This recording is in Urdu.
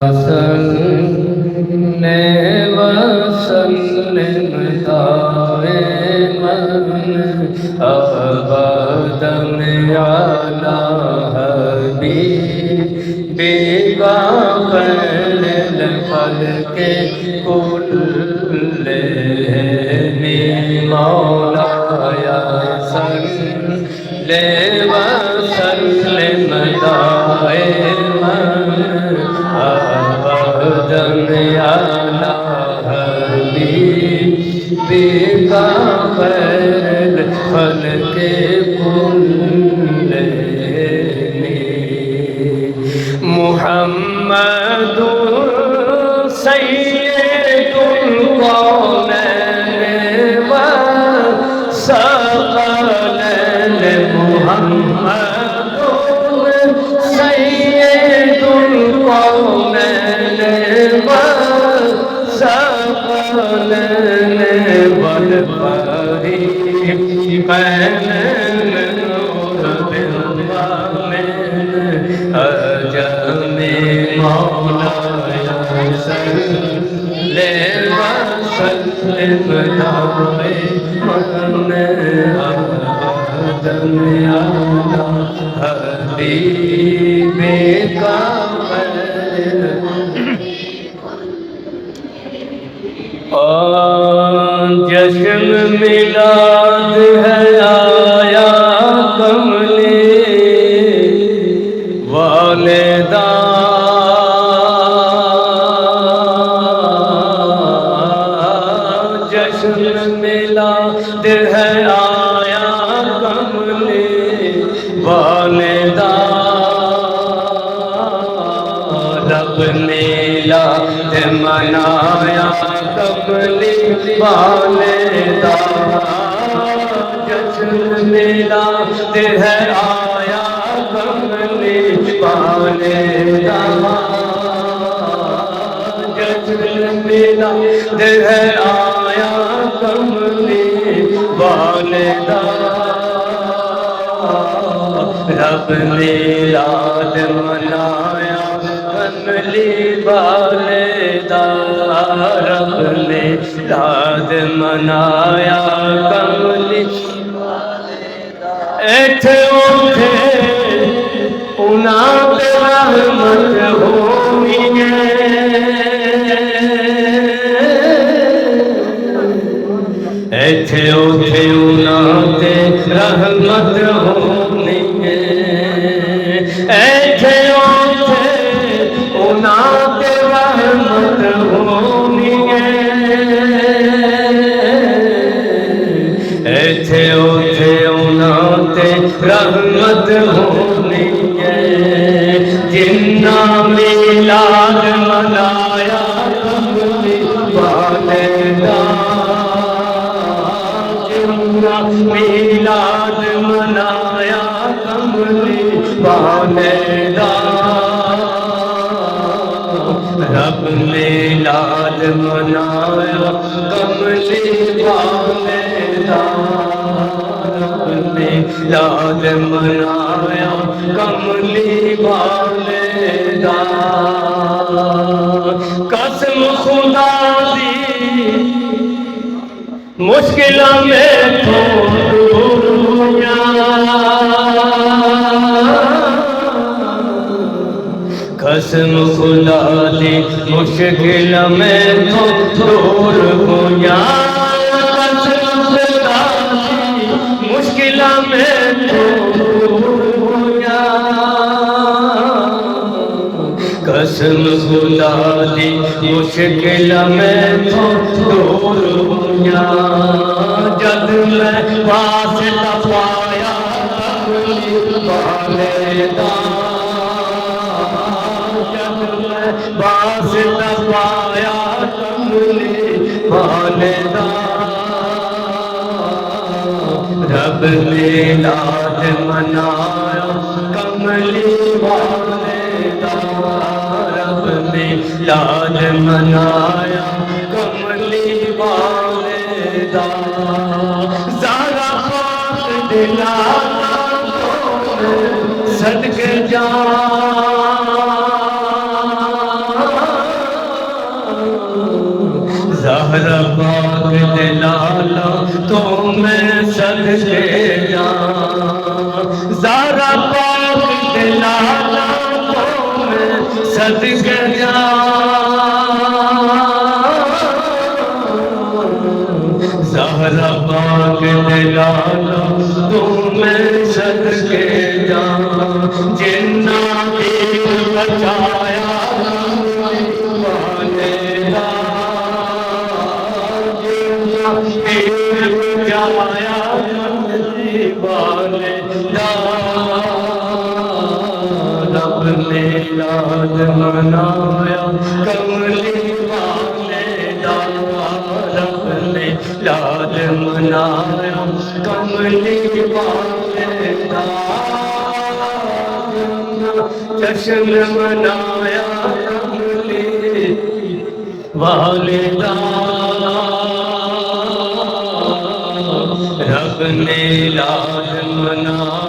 وسلم دائما ابدا على حبيبك خير الخلق كلهم مولاي صل وسلم دائما ابدا على حبيبك خير الخلق كلهم محمد سيد الكونين وثقلين محمد سيد الكونين وثقلين والفريقين نور بالضامن أجل مولاي صل وسلم دائما أبدا على حبيبك خير جشن میلاد ہے آیا کملی والدہ جشن میلاد ہے آیا کملی والدہ رب میلاد منایا کملی والدہ جشن میلاد ہے آیا کملی والدہ جشن میلاد ہے آیا کملی والدہ رب میلاد منایا کملی والدہ رب میلاد منایا کملی ایتھے اوتھے انہاں تے رحمت ہونی ہے ایتھے اوتھے انہاں تے رحمت ہونی ہے ایتھے اوتھے انہاں تے رحمت ہونی ہے ایتھے اوتھے انہاں تے رحمت ہونی ہے جنہاں میلاد منایا کملی والدہ جنہاں میلاد منایا کملی والدہ رب میلاد منایا کملی والدہ رب میلاد منایا کملی والدہ قسم خدا دی مشکل میں تو دنیا قسم خدا دی مشکل میں تو دور ہویا قسم خدا دی مشکل میں تو دور ہویا قسم خدا دی مشکل میں تو دور ہویا جد میں واسطہ پایا کملی والدہ واسطہ پایا کملی والدہ رب میلاد منایا کملی والدہ رب میلاد منایا کملی والدہ زہرا خاک دلانا صدقے جان زہرا پاک دلالا تو میں صدقے جاؤں، زہرا پاک دلالا تو میں صدقے جاؤں، زہرا پاک دلالا تو میں صدقے جاؤں، جنہ دل بچایا رب نے لاد منایا کملی والے دا، رب نے لاد منایا کملی والے دا، جشن منایا کملی والے دا، رب نے لاد منایا